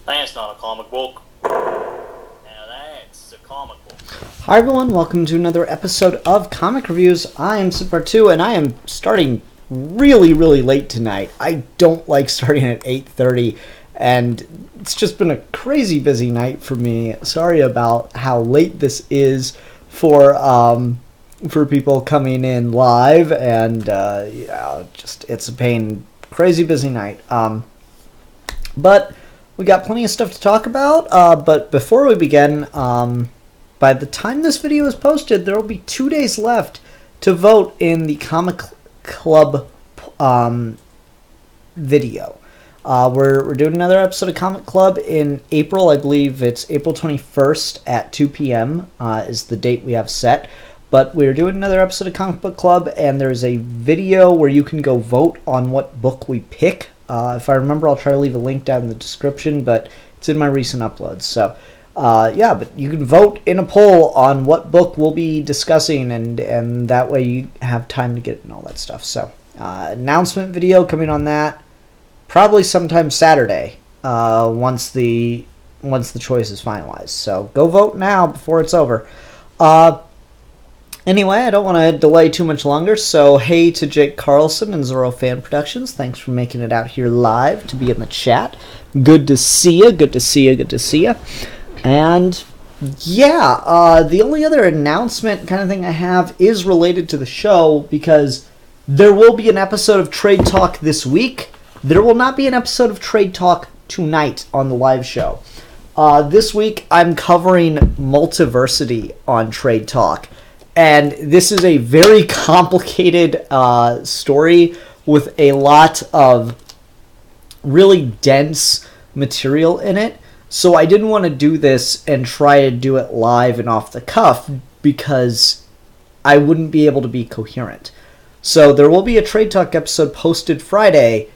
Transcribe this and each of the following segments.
That's not a comic book. Now that's a comic book. Hi everyone, welcome to another episode of Comic Reviews. I am Super2 and I am starting really late tonight. I don't like starting at 8:30 and it's just been a crazy busy night for me. Sorry about how late this is for people coming in live, and it's a pain. Crazy busy night. But we got plenty of stuff to talk about. But before we begin, by the time this video is posted, there will be 2 days left to vote in the Comic Club video. We're doing another episode of Comic Club in April. I believe it's April 21st at 2 p.m. Is the date we have set. But we're doing another episode of Comic Book Club, and there's a video where you can go vote on what book we pick. If I remember, I'll try to leave a link down in the description, but it's in my recent uploads. So, yeah, but you can vote in a poll on what book we'll be discussing, and that way you have time to get it and all that stuff. So, announcement video coming on that probably sometime Saturday, once the choice is finalized. So, go vote now before it's over. Anyway, I don't want to delay too much longer, so hey to Jake Carlson and Zorro Fan Productions. Thanks for making it out here live to be in the chat. Good to see you, good to see you, good to see you. And yeah, the only other announcement kind of thing I have is related to the show, because there will be an episode of Trade Talk this week. There will not be an episode of Trade Talk tonight on the live show. This week I'm covering Multiversity on Trade Talk. And this is a very complicated story with a lot of really dense material in it. So I didn't want to do this and try to do it live and off the cuff, because I wouldn't be able to be coherent. So there will be a Trade Talk episode posted Friday,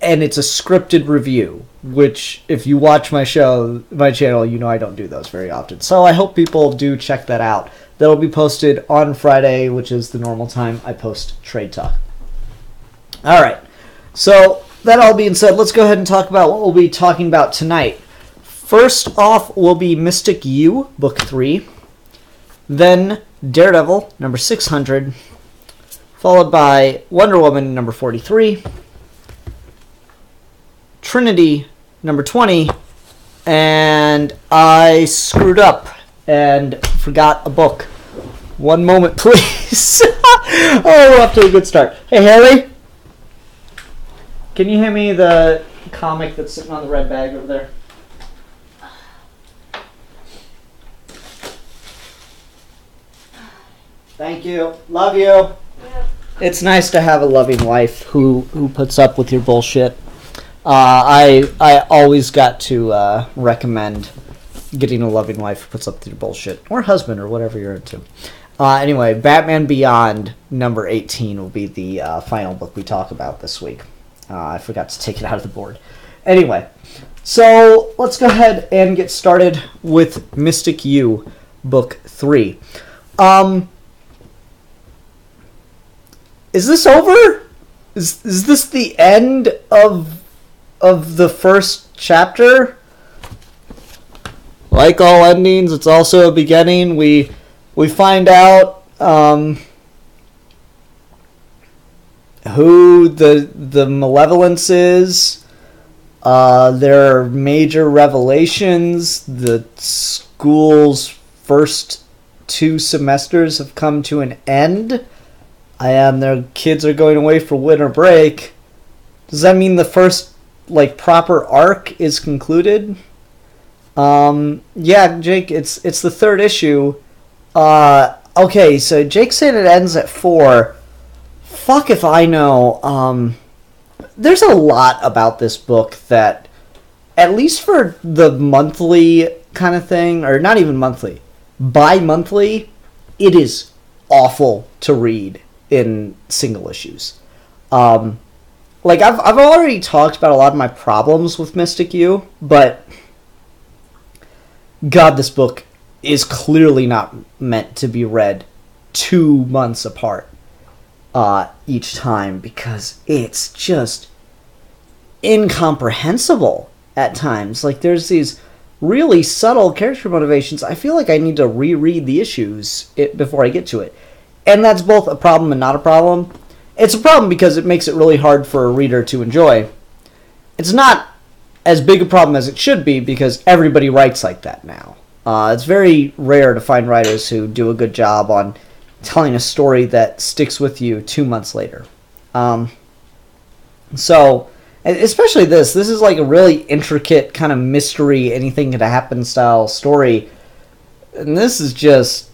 and it's a scripted review, which if you watch my channel, you know I don't do those very often. So I hope people do check that out. That'll be posted on Friday, which is the normal time I post Trade Talk. Alright, so that all being said, let's go ahead and talk about what we'll be talking about tonight. First off will be Mystik U, Book 3. Then Daredevil, number 600. Followed by Wonder Woman, number 43. Trinity, number 20. And I screwed up and forgot a book. One moment, please. Oh, we're off to a good start. Hey, Harry. Can you hand me the comic that's sitting on the red bag over there? Thank you. Love you. Yep. It's nice to have a loving wife who puts up with your bullshit. I always got to recommend getting a loving wife who puts up with your bullshit, or husband, or whatever you're into. Anyway, Batman Beyond number 18 will be the final book we talk about this week. I forgot to take it out of the board. Anyway, so let's go ahead and get started with Mystik U, Book 3. Is this over? Is this the end of the first chapter? Like all endings, it's also a beginning. We find out who the Malevolence is. There are major revelations. The school's first 2 semesters have come to an end, and their kids are going away for winter break. Does that mean the first proper arc is concluded? Yeah, Jake, it's the 3rd issue. Okay, so Jake said it ends at 4. Fuck if I know. There's a lot about this book that, at least for the monthly kind of thing, or not even monthly, bi-monthly, it is awful to read in single issues. I've already talked about a lot of my problems with Mystik U, but God, this book is clearly not meant to be read 2 months apart each time, because it's just incomprehensible. at times. Like, there's these really subtle character motivations. I feel like I need to reread the issues before I get to it. And that's both a problem and not a problem. It's a problem because it makes it really hard for a reader to enjoy. It's not as big a problem as it should be because everybody writes like that now. It's very rare to find writers who do a good job on telling a story that sticks with you 2 months later. So, especially this is like a really intricate kind of mystery, anything could happen style story. And this is just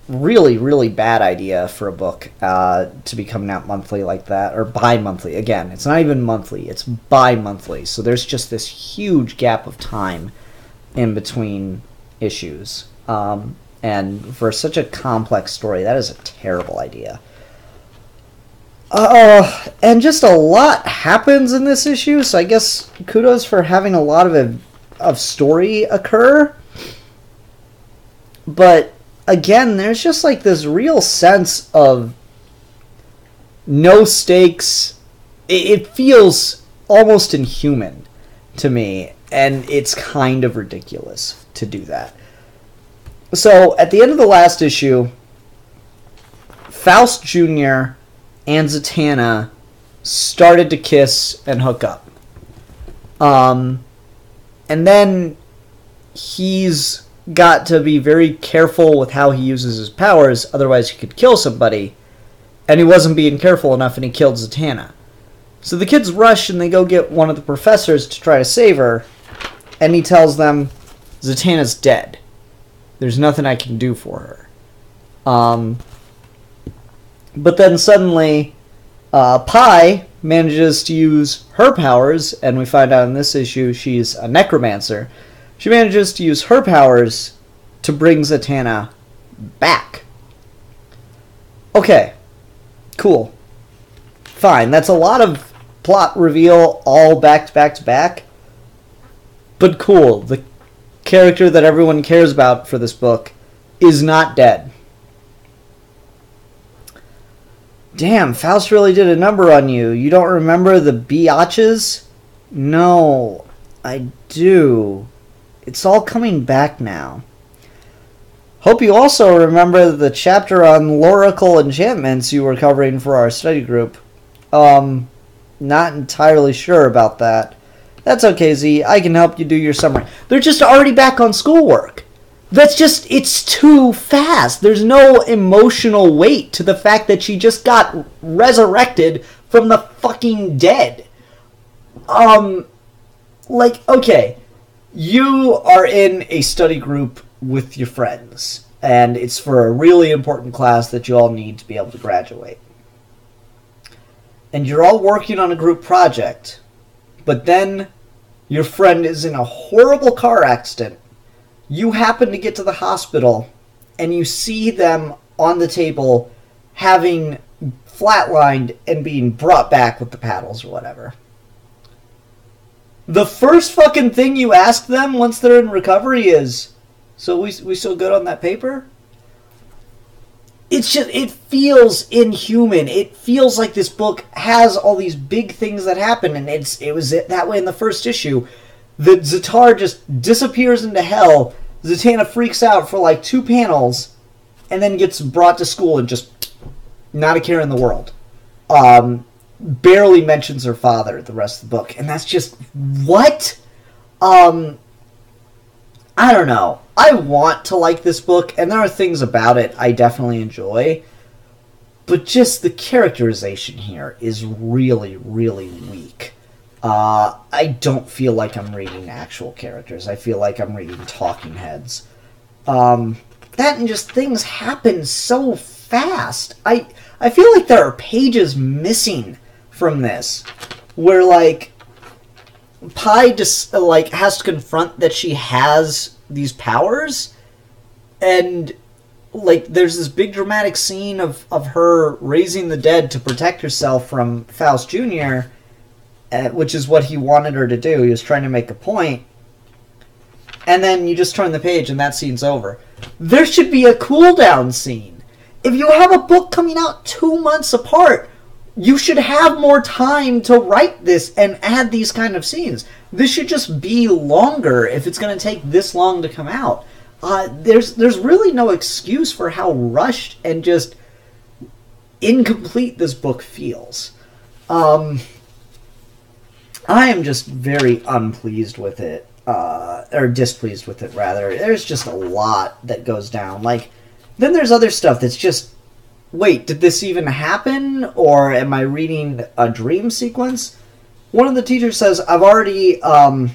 really, really bad idea for a book to be coming out monthly like that, or bi-monthly. Again, it's not even monthly, it's bi-monthly. So there's just this huge gap of time in between issues. And for such a complex story, that is a terrible idea. And just a lot happens in this issue, so I guess kudos for having a lot of story occur. But again, there's just like this real sense of no stakes. It feels almost inhuman to me, and it's kind of ridiculous to do that. So, at the end of the last issue, Faust Jr. and Zatanna started to kiss and hook up. And then he's got to be very careful with how he uses his powers, otherwise he could kill somebody. And he wasn't being careful enough and he killed Zatanna. So the kids rush and they go get one of the professors to try to save her. And he tells them, Zatanna's dead. There's nothing I can do for her. But then suddenly, Pi manages to use her powers, and we find out in this issue she's a necromancer. She manages to use her powers to bring Zatanna back. Okay. Cool. Fine. That's a lot of plot reveal all back to back to back. But cool. The character that everyone cares about for this book is not dead. Damn, Faust really did a number on you. You don't remember the biatches? No, I do. It's all coming back now. Hope you also remember the chapter on Loracle enchantments you were covering for our study group. Not entirely sure about that. That's okay, Z. I can help you do your summary. They're just already back on schoolwork. That's just, it's too fast. There's no emotional weight to the fact that she just got resurrected from the fucking dead. Like, okay, you are in a study group with your friends, and it's for a really important class that you all need to be able to graduate. And you're all working on a group project, but then your friend is in a horrible car accident. You happen to get to the hospital, and you see them on the table having flatlined and being brought back with the paddles or whatever. The first fucking thing you ask them once they're in recovery is, so we still good on that paper? It's just, it feels inhuman. It feels like this book has all these big things that happen, and it was that way in the first issue. The Zatar just disappears into hell. Zatanna freaks out for like 2 panels, and then gets brought to school and just not a care in the world. Barely mentions her father the rest of the book, and that's just, what? I don't know. I want to like this book, and there are things about it I definitely enjoy, but just the characterization here is really, really weak. I don't feel like I'm reading actual characters. I feel like I'm reading talking heads. That and just things happen so fast. I feel like there are pages missing from this, where like Pi just like has to confront that she has these powers, and like there's this big dramatic scene of her raising the dead to protect herself from Faust Jr., which is what he wanted her to do. He was trying to make a point. And then you just turn the page and that scene's over. There should be a cooldown scene. If you have a book coming out 2 months apart, you should have more time to write this and add these kind of scenes. This should just be longer if it's going to take this long to come out. There's really no excuse for how rushed and just incomplete this book feels. I am just very unpleased with it, or displeased with it, rather. There's just a lot that goes down. Like, then there's other stuff that's just, wait, did this even happen? Or am I reading a dream sequence? One of the teachers says, I've already, the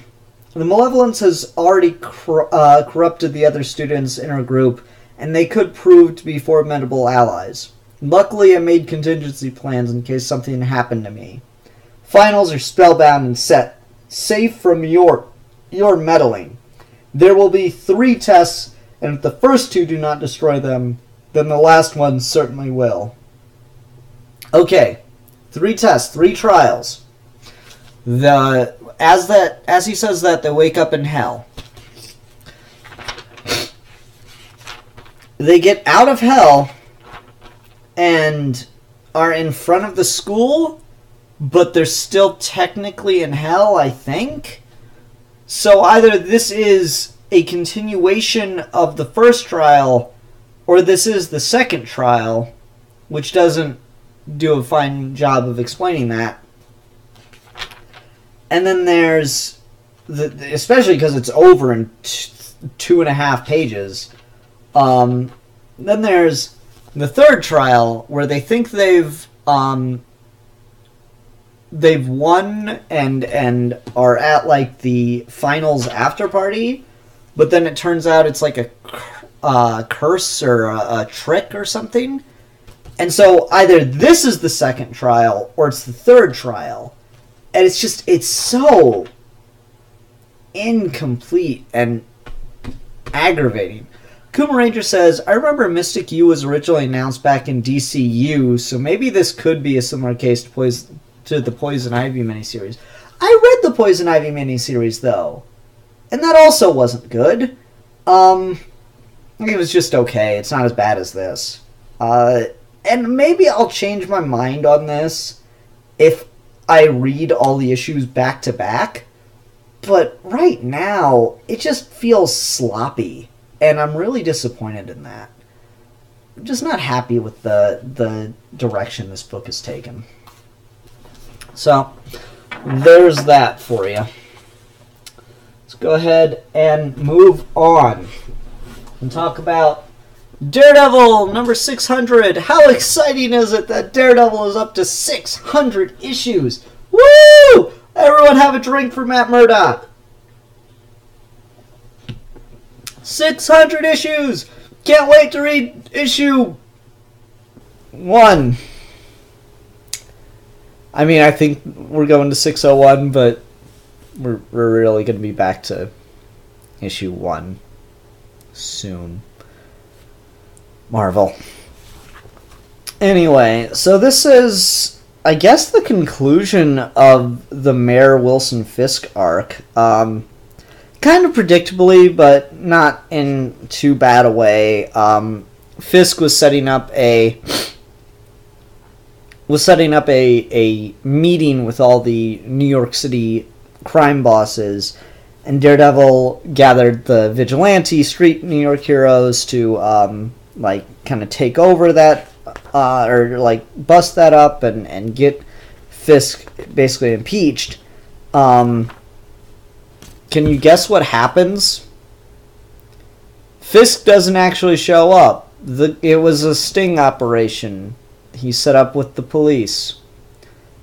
malevolence has already corrupted the other students in our group, and they could prove to be formidable allies. Luckily, I made contingency plans in case something happened to me. Finals are spellbound and set, safe from your meddling. There will be 3 tests, and if the first 2 do not destroy them, then the last one certainly will. Okay, 3 tests, 3 trials. As he says that, they wake up in hell. They get out of hell and are in front of the school, but they're still technically in hell, I think. So either this is a continuation of the first trial, or this is the second trial, which doesn't do a fine job of explaining that. And then there's, especially because it's over in 2.5 pages, then there's the third trial, where they think they've won and are at, like, the finals after party, but then it turns out it's like a curse or a trick or something. And so either this is the second trial or it's the third trial. And it's so incomplete and aggravating. Kuma Ranger says, I remember Mystic U was originally announced back in DCU, so maybe this could be a similar case to the Poison Ivy miniseries. I read the Poison Ivy miniseries, though, and that also wasn't good. It was just okay. It's not as bad as this. And maybe I'll change my mind on this if I read all the issues back to back. But right now, it just feels sloppy. And I'm really disappointed in that. I'm just not happy with the direction this book has taken. So, there's that for you. Let's go ahead and move on and talk about Daredevil number 600. How exciting is it that Daredevil is up to 600 issues? Woo! Everyone have a drink for Matt Murdock. 600 issues! Can't wait to read issue 1. I mean, I think we're going to 601, but we're really going to be back to issue 1 soon. Marvel. Anyway, so this is, I guess, the conclusion of the Mayor Wilson Fisk arc. Kind of predictably, but not in too bad a way. Fisk was setting up a meeting with all the New York City crime bosses, and Daredevil gathered the vigilante street New York heroes to kind of take over that, or like bust that up and get Fisk basically impeached. Can you guess what happens? Fisk doesn't actually show up. It was a sting operation he set up with the police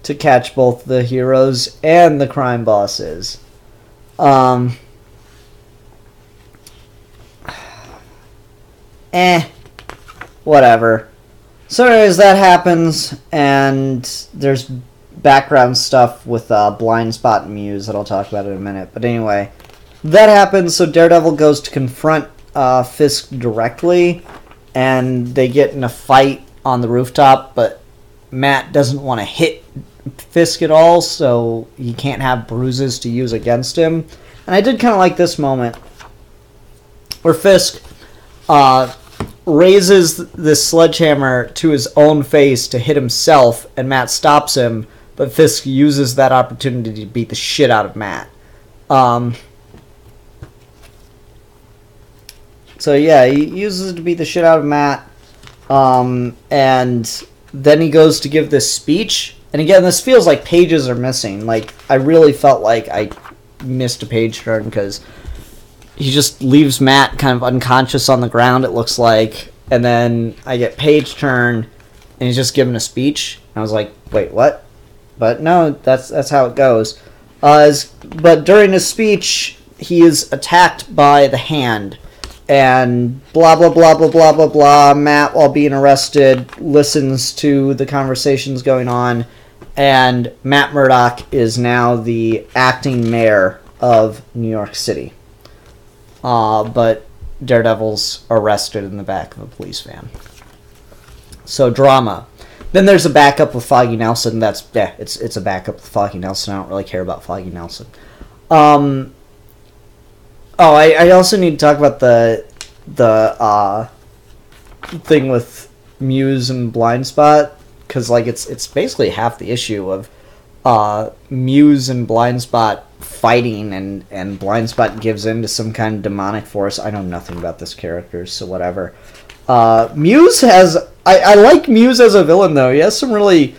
to catch both the heroes and the crime bosses. Whatever. So anyways, that happens, and there's background stuff with Blind Spot and Muse that I'll talk about in a minute. But anyway, that happens, so Daredevil goes to confront Fisk directly, and they get in a fight on the rooftop, but Matt doesn't want to hit Fisk at all, so he can't have bruises to use against him. And I did kind of like this moment where Fisk raises this sledgehammer to his own face to hit himself, and Matt stops him, but Fisk uses that opportunity to beat the shit out of Matt. So yeah, he uses it to beat the shit out of Matt, and then he goes to give this speech, and again, this feels like pages are missing. Like, I really felt like I missed a page turn, because he just leaves Matt kind of unconscious on the ground, it looks like, and then I get page turn, and he's just giving a speech, and I was like, wait, what? But no, that's how it goes. But during his speech, he is attacked by the Hand, and blah, blah, blah, blah, blah, blah, blah. Matt, while being arrested, listens to the conversations going on, and Matt Murdock is now the acting mayor of New York City. But Daredevil's arrested in the back of a police van. So, drama. Then there's a backup with Foggy Nelson. It's a backup with Foggy Nelson. I don't really care about Foggy Nelson. I also need to talk about the thing with Muse and Blind Spot, because like it's basically half the issue of Muse and Blind Spot fighting, and Blind Spot gives in to some kind of demonic force. I know nothing about this character, so whatever. Muse has... I like Muse as a villain, though. He has some really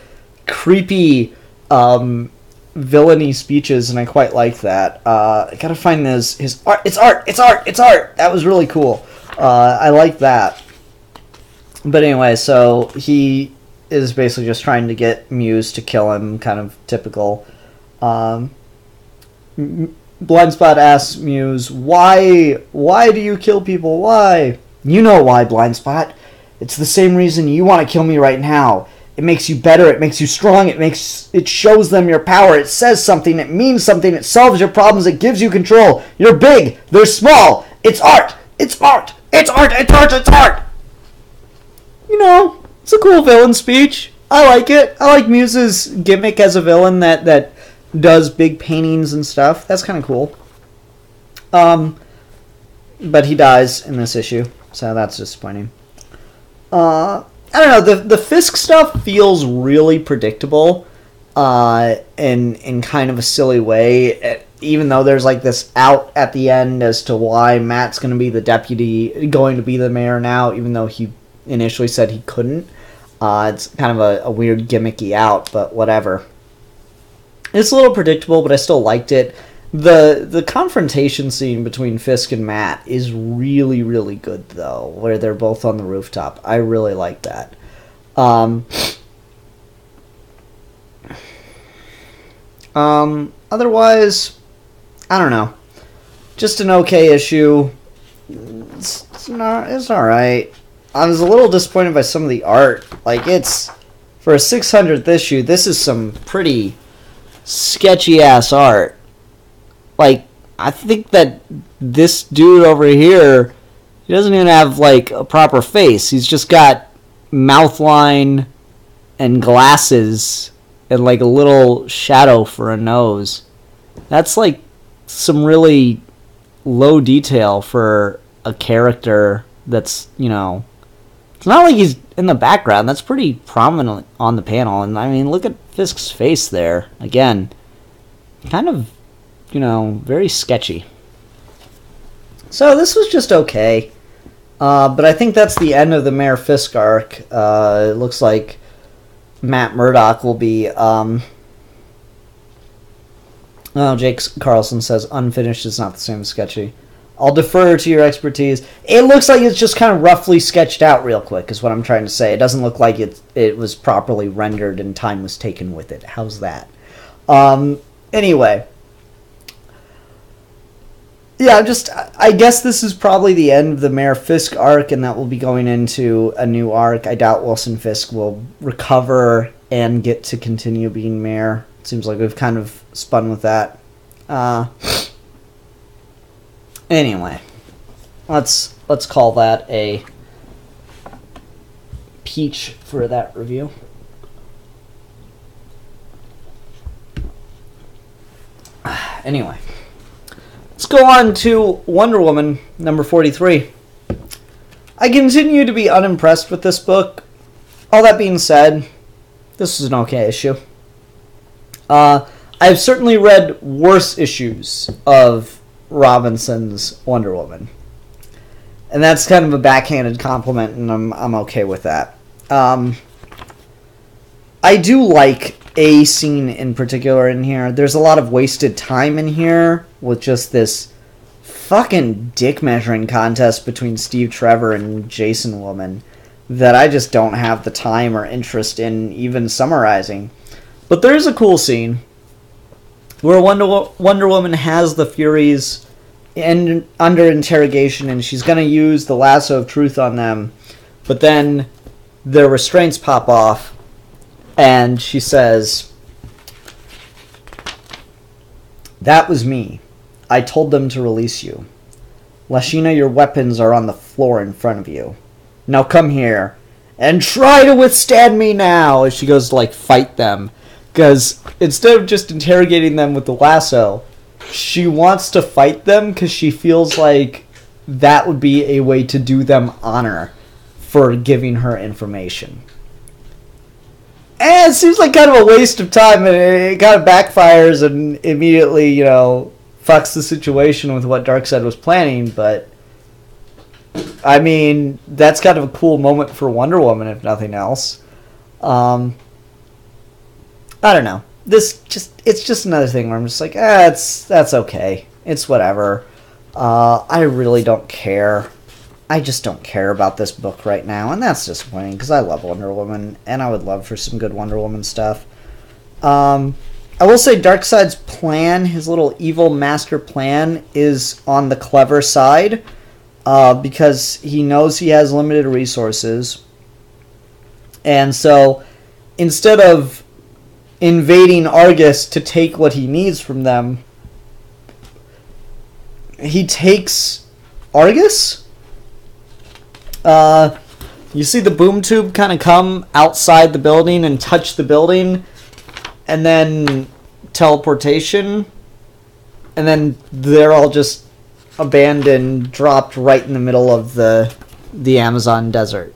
creepy villainy speeches, and I quite like that. I gotta find his art. It's art! That was really cool. I like that. But anyway, so he is basically just trying to get Muse to kill him, kind of typical. Blind Spot asks Muse, why do you kill people? Why? You know why, Blind Spot. It's the same reason you want to kill me right now. It makes you better, it makes you strong, it shows them your power, it says something, it means something, it solves your problems, it gives you control. You're big, they're small. It's art! It's art! It's art! It's art! It's art! You know, it's a cool villain speech. I like it. I like Muse's gimmick as a villain that does big paintings and stuff. That's kind of cool. But he dies in this issue, so that's disappointing. I don't know, the Fisk stuff feels really predictable in kind of a silly way, even though there's like this out at the end as to why Matt's going to be the mayor now, even though he initially said he couldn't. It's kind of a weird gimmicky out, but whatever. It's a little predictable, but I still liked it. The confrontation scene between Fisk and Matt is really, really good, though, where they're both on the rooftop. I really like that. Otherwise, I don't know. Just an okay issue. It's alright. I was a little disappointed by some of the art. Like, it's... For a 600th issue, this is some pretty sketchy-ass art. Like, I think that this dude over here, he doesn't even have, like, a proper face. He's just got mouth line and glasses and, like, a little shadow for a nose. That's, like, some really low detail for a character that's, you know... It's not like he's in the background. That's pretty prominent on the panel. And, I mean, look at Fisk's face there. Again, kind of... you know, very sketchy. So this was just okay. But I think that's the end of the Mayor Fisk arc. It looks like Matt Murdock will be... Jake Carlson says, unfinished is not the same as sketchy. I'll defer to your expertise. It looks like it's just kind of roughly sketched out real quick, is what I'm trying to say. It doesn't look like it was properly rendered and time was taken with it. How's that? Anyway... yeah, I guess this is probably the end of the Mayor Fisk arc, and that will be going into a new arc. I doubt Wilson Fisk will recover and get to continue being mayor. It seems like we've kind of spun with that. Anyway, let's call that a peach for that review. Anyway. Let's go on to Wonder Woman, number 43. I continue to be unimpressed with this book. All that being said, this is an okay issue. I've certainly read worse issues of Robinson's Wonder Woman. And that's kind of a backhanded compliment, and I'm okay with that. I do like a scene in particular in here. There's a lot of wasted time in here with just this fucking dick measuring contest between Steve Trevor and Jason Woman that I just don't have the time or interest in even summarizing. But there's a cool scene where Wonder Woman has the Furies under interrogation, and she's going to use the lasso of truth on them, but then their restraints pop off, and she says, "That was me. I told them to release you. Lashina, your weapons are on the floor in front of you. Now come here and try to withstand me now," as she goes to, fight them. Because instead of just interrogating them with the lasso, she wants to fight them because she feels like that would be a way to do them honor for giving her information. And it seems like kind of a waste of time, and it kind of backfires and immediately, fucks the situation with what Darkseid was planning, but I mean, that's kind of a cool moment for Wonder Woman, if nothing else. I don't know. It's just another thing where I'm just like, that's okay. It's whatever. I really don't care. I just don't care about this book right now, and that's disappointing because I love Wonder Woman, and I would love for some good Wonder Woman stuff. I will say Darkseid's plan, his little evil master plan, is on the clever side, because he knows he has limited resources, and so instead of invading Argus to take what he needs from them, he takes Argus. You see the boom tube kind of come outside the building and touch the building, and then teleportation, and then they're all just abandoned, dropped right in the middle of the Amazon desert.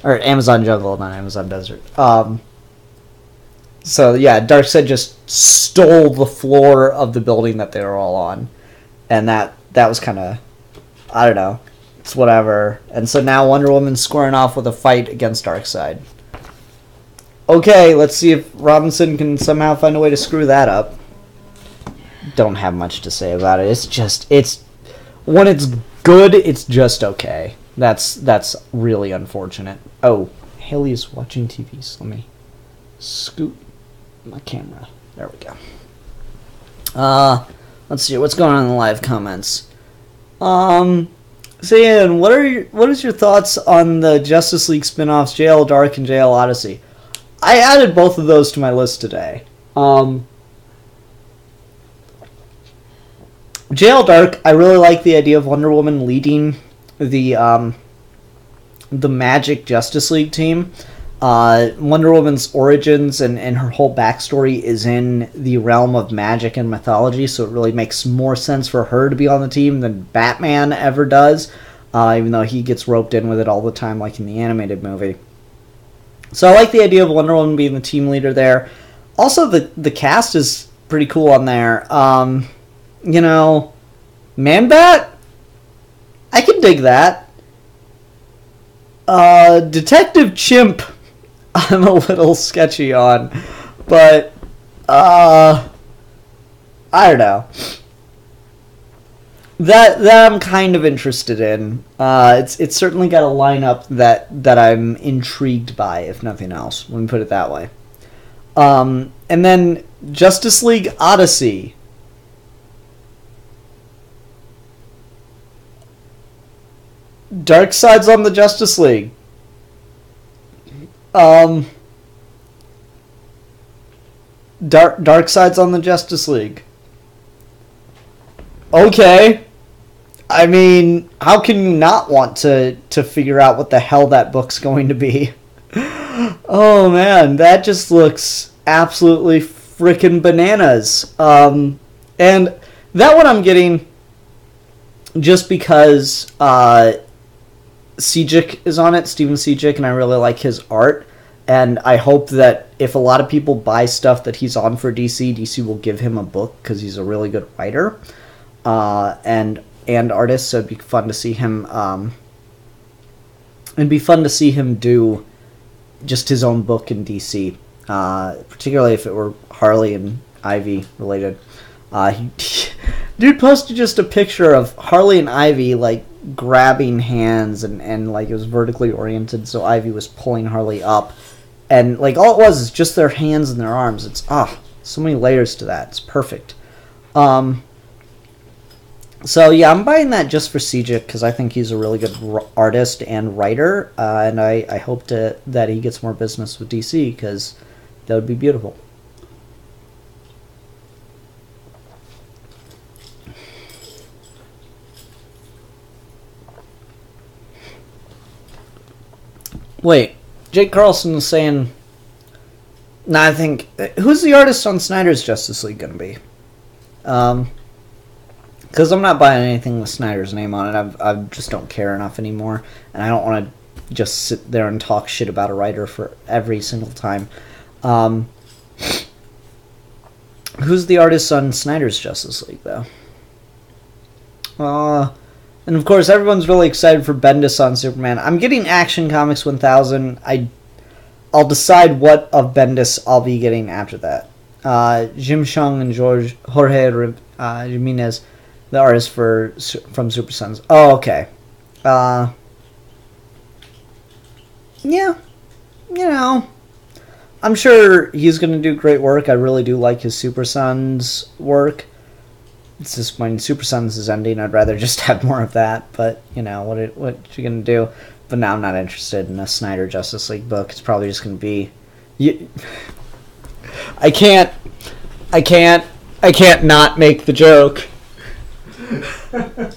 Or Amazon jungle, not Amazon desert. So yeah, Darkseid just stole the floor of the building that they were all on. And that was kind of, I don't know, it's whatever. And so now Wonder Woman's squaring off with a fight against Darkseid. Okay, let's see if Robinson can somehow find a way to screw that up. Don't have much to say about it. It's when it's good, it's just okay. That's really unfortunate. Oh, Haley is watching TV, so let me scoot my camera. There we go. Let's see what's going on in the live comments. So Ian, what is your thoughts on the Justice League spin-offs JL Dark and JL Odyssey? I added both of those to my list today. JL Dark, I really like the idea of Wonder Woman leading the Magic Justice League team. Wonder Woman's origins and her whole backstory is in the realm of magic and mythology, so it really makes more sense for her to be on the team than Batman ever does, even though he gets roped in with it all the time, like in the animated movie. So I like the idea of Wonder Woman being the team leader there. Also, the cast is pretty cool on there. Man-Bat? I can dig that. Detective Chimp, I'm a little sketchy on, but I don't know. That I'm kind of interested in. It's certainly got a lineup that I'm intrigued by, if nothing else. Let me put it that way. And then Justice League Odyssey. Darkseid's on the Justice League. Darkseid's on the Justice League. Okay. I mean, how can you not want to figure out what the hell that book's going to be? Oh man, that just looks absolutely freaking bananas. And that one I'm getting just because Sejic is on it, Steven Sejic, and I really like his art. And I hope that if a lot of people buy stuff that he's on for DC, DC will give him a book because he's a really good writer and artist. So it'd be fun to see him. It'd be fun to see him do just his own book in DC, particularly if it were Harley and Ivy related. Dude posted just a picture of Harley and Ivy like grabbing hands and like it was vertically oriented, so Ivy was pulling Harley up. And, like, all it was is just their hands and their arms. It's, so many layers to that. It's perfect. So, yeah, I'm buying that just for Sejic, because I think he's a really good artist and writer. And I hope that he gets more business with DC, because that would be beautiful. Wait. Jake Carlson is saying... Nah, I think... Who's the artist on Snyder's Justice League going to be? Because I'm not buying anything with Snyder's name on it. I just don't care enough anymore. And I don't want to just sit there and talk shit about a writer for every single time. Who's the artist on Snyder's Justice League, though? And of course, everyone's really excited for Bendis on Superman. I'm getting Action Comics 1000. I'll decide what of Bendis I'll be getting after that. Jim Chung and Jorge Jimenez, the artist from Super Sons. Oh, okay. Yeah, you know, I'm sure he's going to do great work. I really do like his Super Sons work. It's just when Super Sons is ending, I'd rather just have more of that. But, you know, what you going to do? But now I'm not interested in a Snyder Justice League book. It's probably just going to be... I can't not make the joke. Come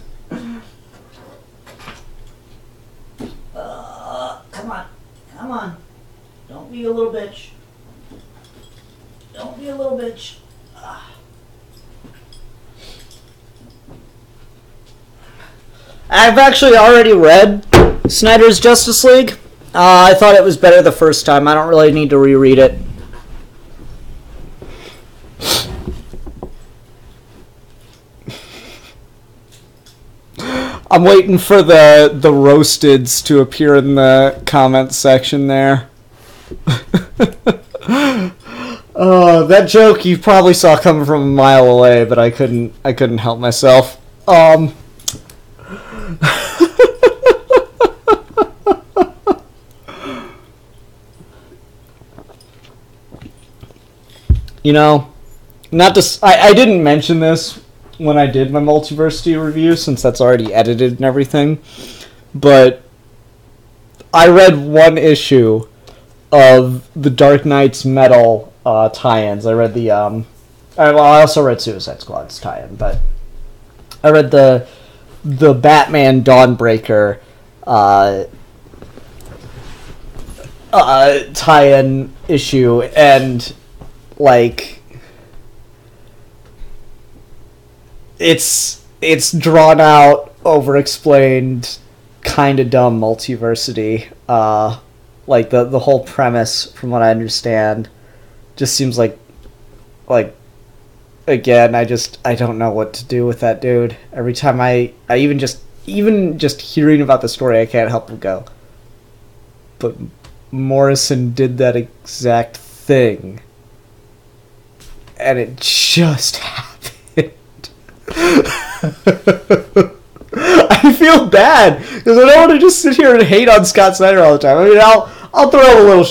on. Don't be a little bitch. Don't be a little bitch. I've actually already read Snyder's Justice League. I thought it was better the first time. I don't really need to reread it. I'm waiting for the roasteds to appear in the comments section there. That joke you probably saw coming from a mile away, but I couldn't help myself. You know, I didn't mention this when I did my Multiversity review, since that's already edited and everything, but I read one issue of the Dark Knight's Metal tie-ins. I read the I also read Suicide Squad's tie-in, but I read the Batman Dawnbreaker tie-in issue, and like it's drawn out, over-explained, kind of dumb multiversity. Like the whole premise, from what I understand, just seems like again, I don't know what to do with that dude. Every time I even just hearing about the story, I can't help but go, but Morrison did that exact thing, and it just happened. I feel bad because I don't want to just sit here and hate on Scott Snyder all the time. I mean, I'll throw up a little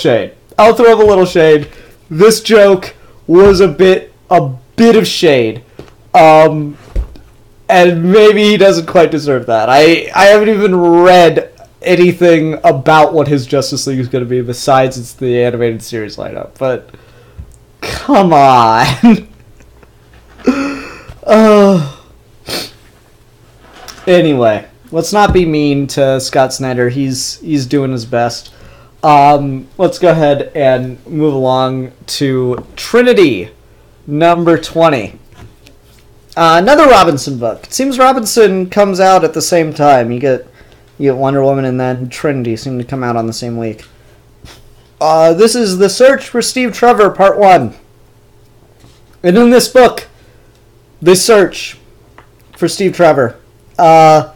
shade. This joke was a bit of shade, and maybe he doesn't quite deserve that. I haven't even read anything about what his Justice League is going to be besides it's the animated series lineup, but come on. Anyway, let's not be mean to Scott Snyder. He's doing his best. Let's go ahead and move along to Trinity, number 20. Another Robinson book. It seems Robinson comes out at the same time. You get You get Wonder Woman and then Trinity seem to come out on the same week. This is The Search for Steve Trevor, Part 1. And in this book, the search for Steve Trevor. You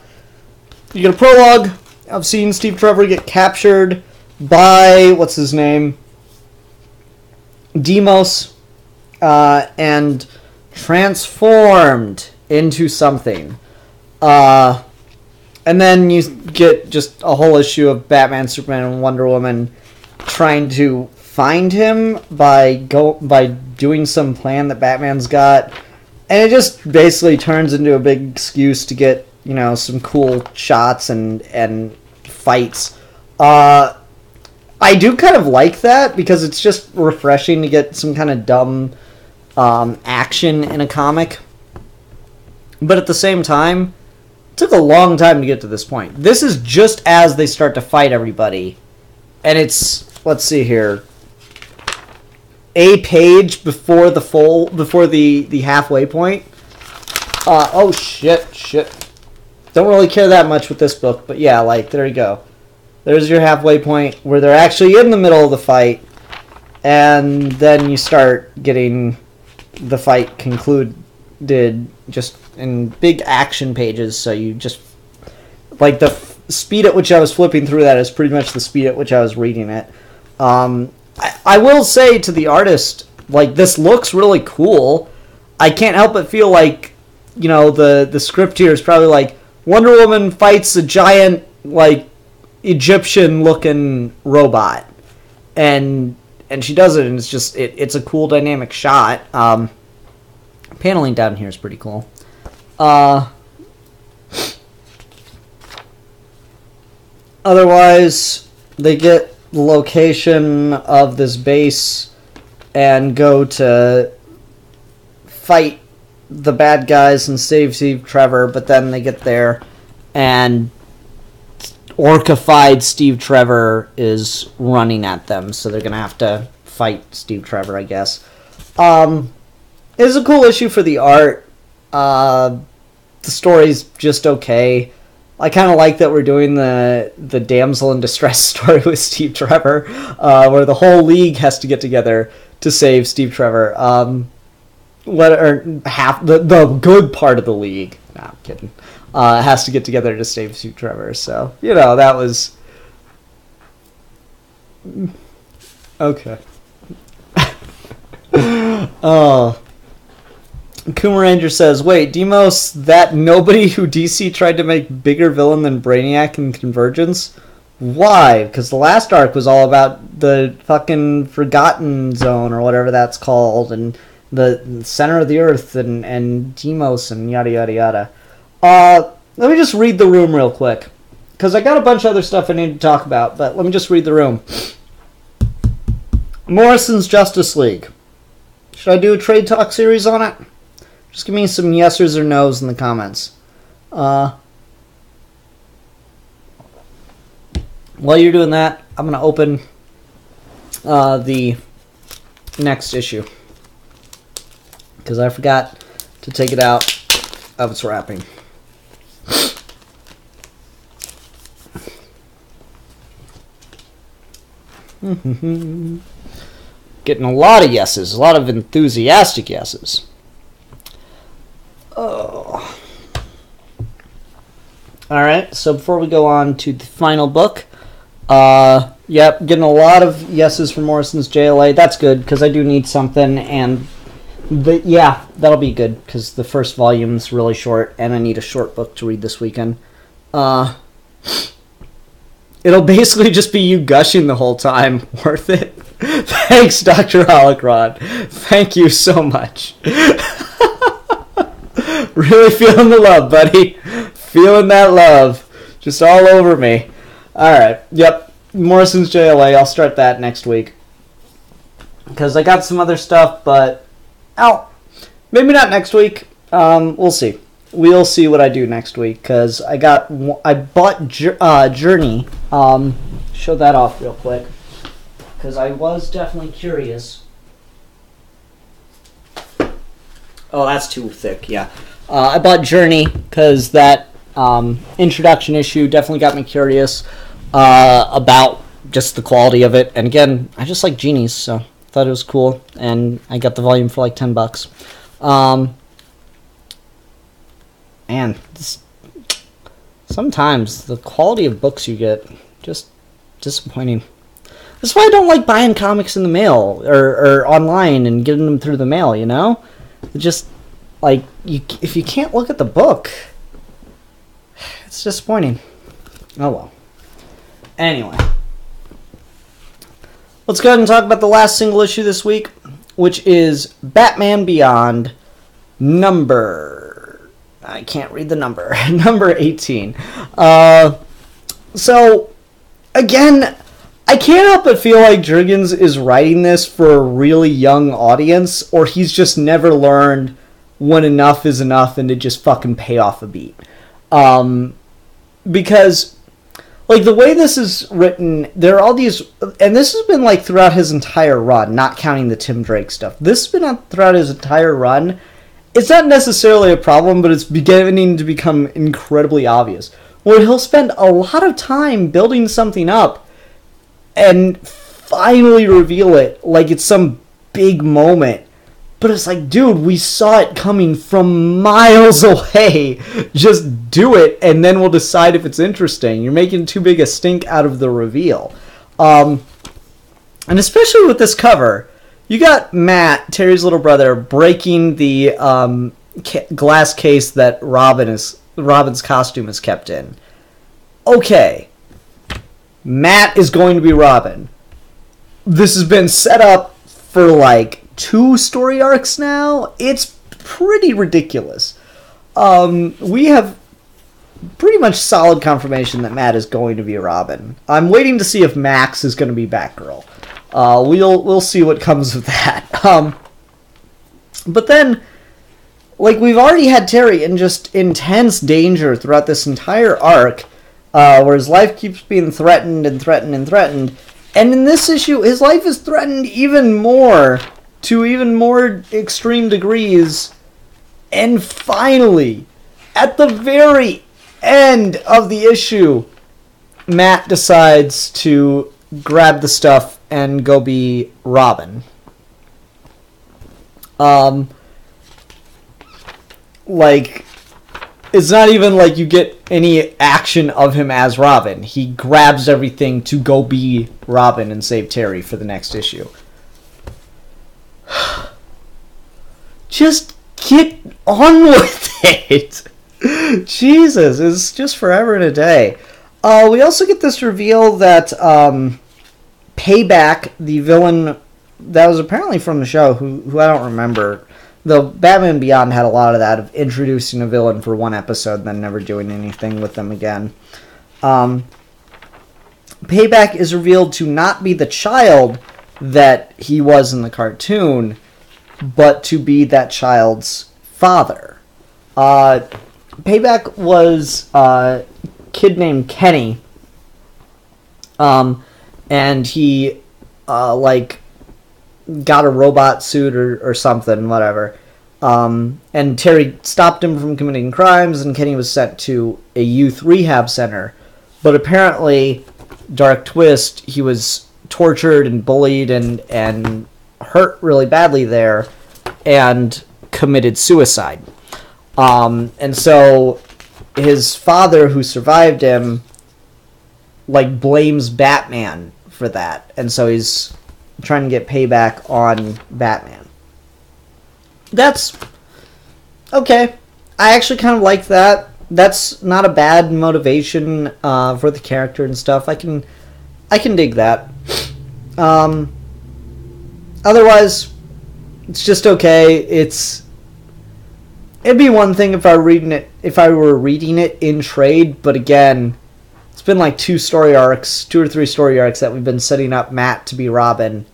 get a prologue of seeing Steve Trevor get captured by, what's his name? Demos, and transformed into something. And then you get just a whole issue of Batman, Superman, and Wonder Woman trying to find him by doing some plan that Batman's got. And it just basically turns into a big excuse to get, you know, some cool shots and fights. I do kind of like that because it's just refreshing to get some kind of dumb action in a comic. But at the same time, it took a long time to get to this point. This is just as they start to fight everybody. And it's, let's see here, a page before the halfway point. Oh shit. Don't really care that much with this book, but yeah, like, there you go. There's your halfway point where they're actually in the middle of the fight, and then you start getting the fight concluded just in big action pages, so you just, like, the speed at which I was flipping through that is pretty much the speed at which I was reading it. I will say to the artist, like, this looks really cool. I can't help but feel like, you know, the script here is probably like, Wonder Woman fights a giant, like, Egyptian-looking robot. And she does it, and it's just, it's a cool dynamic shot. Paneling down here is pretty cool. Otherwise, they get the location of this base and go to fight the bad guys and save Steve Trevor, but then they get there and orcified Steve Trevor is running at them, so they're gonna have to fight Steve Trevor, I guess. It's a cool issue for the art. The story's just okay. I kind of like that we're doing the damsel in distress story with Steve Trevor, where the whole league has to get together to save Steve Trevor. Half the good part of the league. Nah, I'm kidding. Has to get together to save Steve Trevor. So, you know, that was okay. Oh. Kuma Ranger says, wait, Demos, that nobody who DC tried to make bigger villain than Brainiac in Convergence? Why? Because the last arc was all about the fucking Forgotten Zone or whatever that's called, and the center of the earth, and Demos and yada yada yada. Let me just read the room real quick, because I got a bunch of other stuff I need to talk about, but let me just read the room. Morrison's Justice League. Should I do a trade talk series on it? Just give me some yeses or nos in the comments. While you're doing that, I'm going to open the next issue, because I forgot to take it out of its wrapping. Getting a lot of yeses, a lot of enthusiastic yeses. Oh. Alright, so before we go on to the final book, yep, getting a lot of yeses from Morrison's JLA. That's good, because I do need something, and yeah, that'll be good, because the first volume's really short, and I need a short book to read this weekend. It'll basically just be you gushing the whole time. Worth it. Thanks, Dr. Holocron. Thank you so much. Really feeling the love, buddy. Feeling that love. Just all over me. Alright, yep. Morrison's JLA. I'll start that next week. Because I got some other stuff, but... maybe not next week. We'll see. We'll see what I do next week, because I bought Journey. Show that off real quick, because I was definitely curious. Oh, that's too thick, yeah. I bought Journey, because that Introduction issue definitely got me curious about just the quality of it. And again, I just like genies, so thought it was cool. And I got the volume for like $10. And sometimes the quality of books you get, just disappointing. That's why I don't like buying comics in the mail or online and getting them through the mail, you know? It just, like, if you can't look at the book, it's disappointing. Oh well. Anyway. Let's go ahead and talk about the last single issue this week, which is Batman Beyond number... I can't read the number. Number 18. So, again, I can't help but feel like Jurgens is writing this for a really young audience, or he's just never learned when enough is enough and to just fucking pay off a beat. Because, like, the way this is written, there are all these, and this has been, like, throughout his entire run, not counting the Tim Drake stuff. This has been throughout his entire run. It's not necessarily a problem, but it's beginning to become incredibly obvious. Where he'll spend a lot of time building something up and finally reveal it like it's some big moment. But it's like, dude, we saw it coming from miles away. Just do it, and then we'll decide if it's interesting. You're making too big a stink out of the reveal. And especially with this cover, you got Matt, Terry's little brother, breaking the glass case that Robin's costume is kept in. Okay. Matt is going to be Robin. This has been set up for like 2 story arcs now. It's pretty ridiculous. We have pretty much solid confirmation that Matt is going to be Robin. I'm waiting to see if Max is going to be Batgirl. We'll see what comes of that. But then, like, we've already had Terry in just intense danger throughout this entire arc, where his life keeps being threatened and threatened and threatened. And in this issue, his life is threatened even more, to even more extreme degrees. And finally, at the very end of the issue, Matt decides to grab the stuff and go be Robin. Like, it's not even like you get any action of him as Robin. He grabs everything to go be Robin and save Terry for the next issue. Just get on with it. Jesus, it's just forever and a day. We also get this reveal that Payback, the villain that was apparently from the show, who I don't remember, though Batman Beyond had a lot of that, of introducing a villain for one episode and then never doing anything with them again. Payback is revealed to not be the child that he was in the cartoon, but to be that child's father. Payback was a kid named Kenny, and he, got a robot suit or something, whatever. And Terry stopped him from committing crimes, and Kenny was sent to a youth rehab center. But apparently, dark twist, he was tortured and bullied and hurt really badly there, and committed suicide. And so his father, who survived him, blames Batman for that. And so he's trying to get payback on Batman. That's okay. I actually kind of like that. That's not a bad motivation for the character and stuff. I can dig that. Otherwise, it's just okay. It'd be one thing if I were reading it in trade, but again, it's been like 2 or 3 story arcs that we've been setting up Matt to be Robin.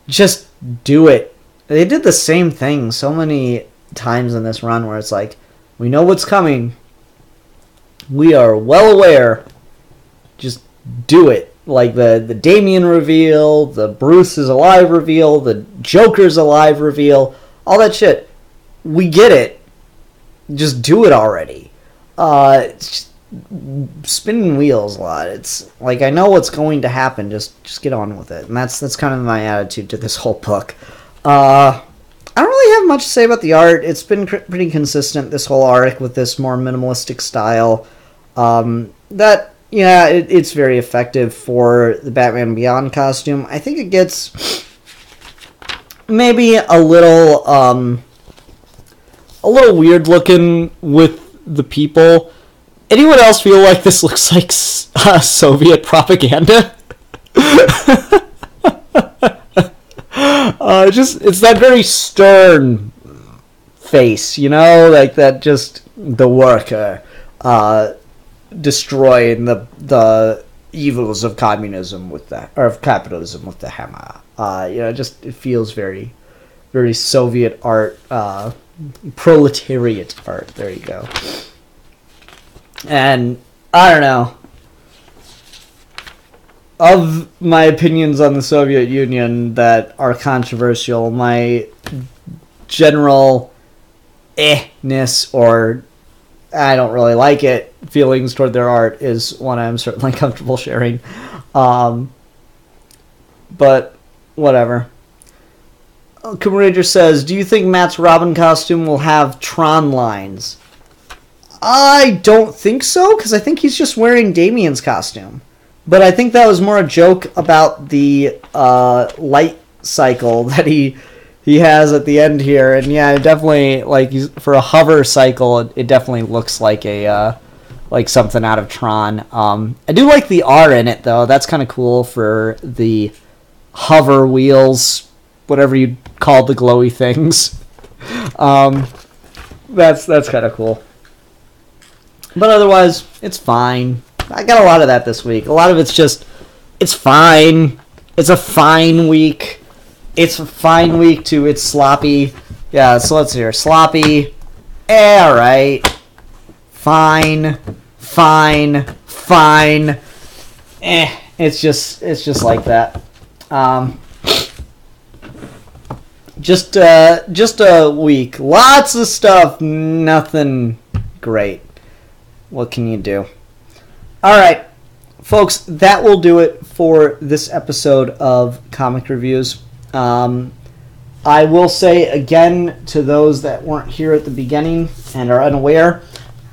Just do it. They did the same thing so many times in this run where it's like, we know what's coming. We are well aware. Just do it. Like the Damian reveal, the Bruce is alive reveal, the Joker's alive reveal, all that shit. We get it. Just do it already. it's just spinning wheels a lot. It's like, I know what's going to happen. Just get on with it. And that's kind of my attitude to this whole book. I don't really have much to say about the art. It's been pretty consistent this whole arc with this more minimalistic style. It's very effective for the Batman Beyond costume. I think it gets maybe a little weird looking with the people. Anyone else feel like this looks like Soviet propaganda? It's that very stern face, like that, just the worker destroying the evils of communism of capitalism with the hammer. It feels very, very Soviet art, proletariat art. There you go. And I don't know. Of my opinions on the Soviet Union that are controversial, my general ness, or I don't really like it, feelings toward their art is one I'm certainly comfortable sharing. But whatever. Ranger says, do you think Matt's Robin costume will have Tron lines? I don't think so, because I think he's just wearing Damien's costume. But I think that was more a joke about the light cycle that he has at the end here. And yeah, it definitely, like, for a hover cycle, it definitely looks like like something out of Tron. I do like the R in it, though. That's kind of cool for the hover wheels, whatever you call the glowy things. That's kind of cool. But otherwise, it's fine. I got a lot of that this week. A lot of it's just, it's fine. It's a fine week. It's a fine week too. It's sloppy. Yeah, so let's hear. Sloppy. Alright. Fine. It's just like that. Just a week. Lots of stuff. Nothing great. What can you do? Alright, folks, that will do it for this episode of Comic Reviews. I will say again to those that weren't here at the beginning and are unaware,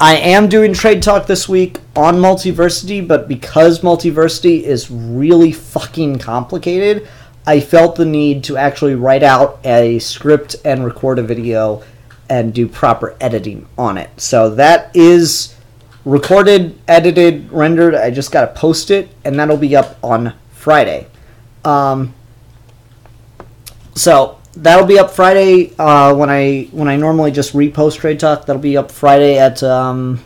I am doing Trade Talk this week on Multiversity, but because Multiversity is really fucking complicated, I felt the need to actually write out a script and record a video and do proper editing on it. So that is recorded, edited, rendered. I just gotta post it, and that'll be up on Friday. So that'll be up Friday when I normally just repost Trade Talk. That'll be up Friday at 12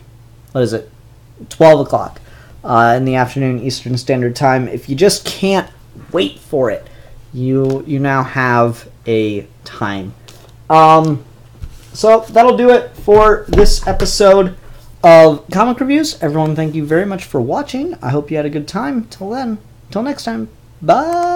o'clock in the afternoon Eastern Standard Time. If you just can't wait for it, you now have a time. So that'll do it for this episode of Comic Reviews. Everyone, thank you very much for watching. I hope you had a good time. Till next time. Bye.